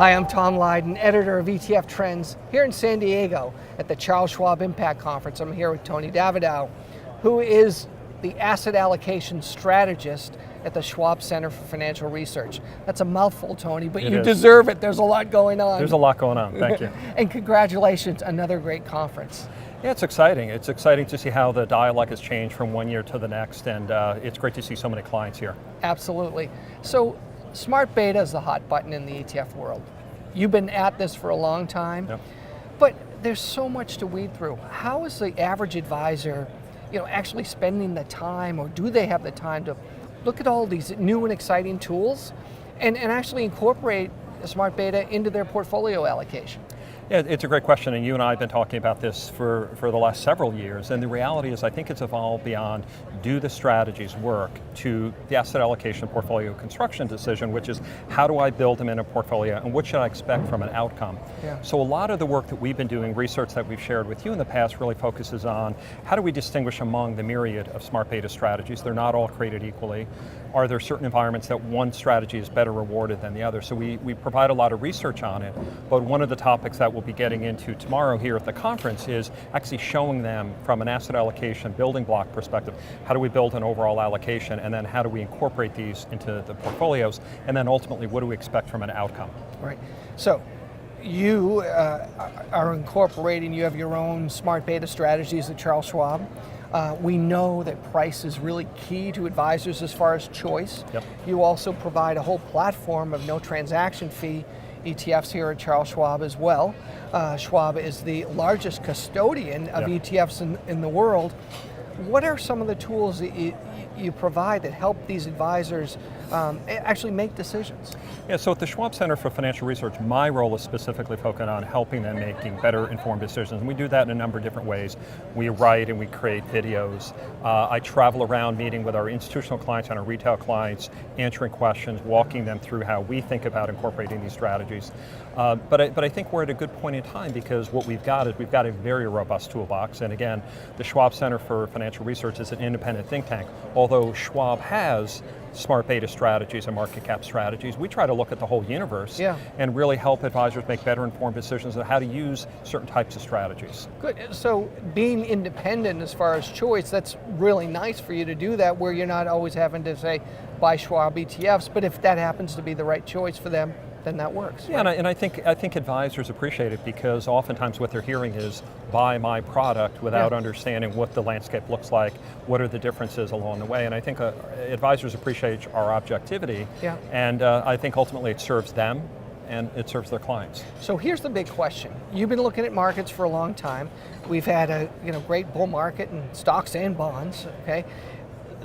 Hi, I'm Tom Lydon, editor of ETF Trends here in San Diego at the Schwab Impact Conference. I'm here with Tony Davidow, who is the Asset Allocation Strategist at the Schwab Center for Financial Research. That's a mouthful, Tony, but you deserve it. There's a lot going on. There's a lot going on, thank you. And congratulations, another great conference. Yeah, it's exciting. It's exciting to see how the dialogue has changed from one year to the next, and it's great to see so many clients here. Absolutely. So, Smart Beta is the hot button in the ETF world. You've been at this for a long time, but there's so much to weed through. How is the average advisor, actually spending the time, or do they have the time to look at all these new and exciting tools and actually incorporate Smart Beta into their portfolio allocation? Yeah, it's a great question, and you and I have been talking about this for the last several years, and the reality is I think it's evolved beyond do the strategies work to the asset allocation portfolio construction decision, which is how do I build them in a portfolio and what should I expect from an outcome? So a lot of the work that we've been doing, research that we've shared with you in the past, really focuses on how do we distinguish among the myriad of Smart Beta strategies. They're not all created equally. Are there certain environments that one strategy is better rewarded than the other? So we provide a lot of research on it, but one of the topics that we'll be getting into tomorrow here at the conference is actually showing them from an asset allocation building block perspective, how do we build an overall allocation, and then how do we incorporate these into the portfolios, and then ultimately what do we expect from an outcome? Right, so you are incorporating, you have your own Smart Beta strategies at Charles Schwab. We know that price is really key to advisors as far as choice. You also provide a whole platform of no transaction fee ETFs here at Charles Schwab as well. Schwab is the largest custodian of ETFs in the world. What are some of the tools that you provide that help these advisors actually make decisions? Yeah, so at the Schwab Center for Financial Research, my role is specifically focused on helping them making better informed decisions. And we do that in a number of different ways. We write and we create videos. I travel around meeting with our institutional clients and our retail clients, answering questions, walking them through how we think about incorporating these strategies. But I think we're at a good point in time because what we've got is we've got a very robust toolbox. And again, the Schwab Center for Financial Research is an independent think tank. Although Schwab has Smart Beta strategies and market cap strategies, we try to look at the whole universe and really help advisors make better informed decisions on how to use certain types of strategies. Good, so being independent as far as choice, that's really nice for you to do that where you're not always having to say, buy Schwab ETFs, but if that happens to be the right choice for them, then that works. Yeah, right? and I think advisors appreciate it because oftentimes what they're hearing is buy my product without understanding what the landscape looks like, what are the differences along the way, and I think advisors appreciate our objectivity, and I think ultimately it serves them and it serves their clients. So here's the big question. You've been looking at markets for a long time. We've had a great bull market in stocks and bonds, okay?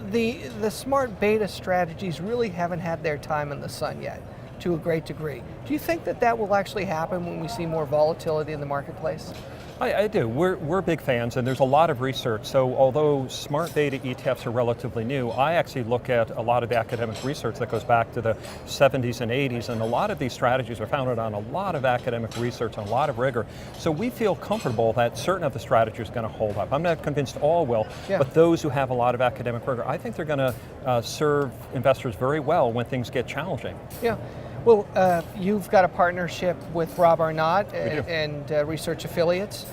The Smart Beta strategies really haven't had their time in the sun yet, to a great degree. Do you think that will actually happen when we see more volatility in the marketplace? I do. We're big fans, and there's a lot of research. So although Smart Beta ETFs are relatively new, I actually look at a lot of the academic research that goes back to the 70s and 80s, and a lot of these strategies are founded on a lot of academic research and a lot of rigor. So we feel comfortable that certain of the strategies are going to hold up. I'm not convinced all will, but those who have a lot of academic rigor, I think they're going to serve investors very well when things get challenging. Yeah. Well, you've got a partnership with Rob Arnott and Research Affiliates.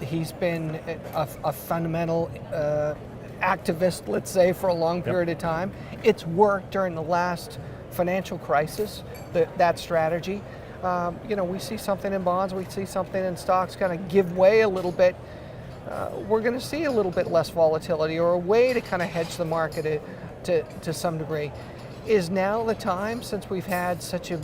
He's been a fundamental activist, let's say, for a long period of time. It's worked during the last financial crisis, that strategy. We see something in bonds, we see something in stocks kind of give way a little bit. We're going to see a little bit less volatility or a way to kind of hedge the market to some degree. Is now the time, since we've had such a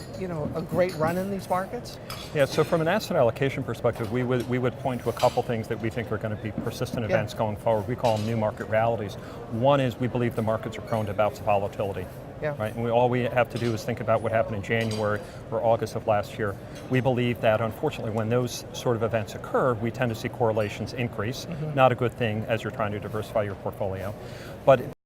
great run in these markets? Yeah, so from an asset allocation perspective, we would point to a couple things that we think are going to be persistent events going forward. We call them new market realities. One is we believe the markets are prone to bouts of volatility. Right? And all we have to do is think about what happened in January or August of last year. We believe that unfortunately when those sort of events occur, we tend to see correlations increase. Not a good thing as you're trying to diversify your portfolio. But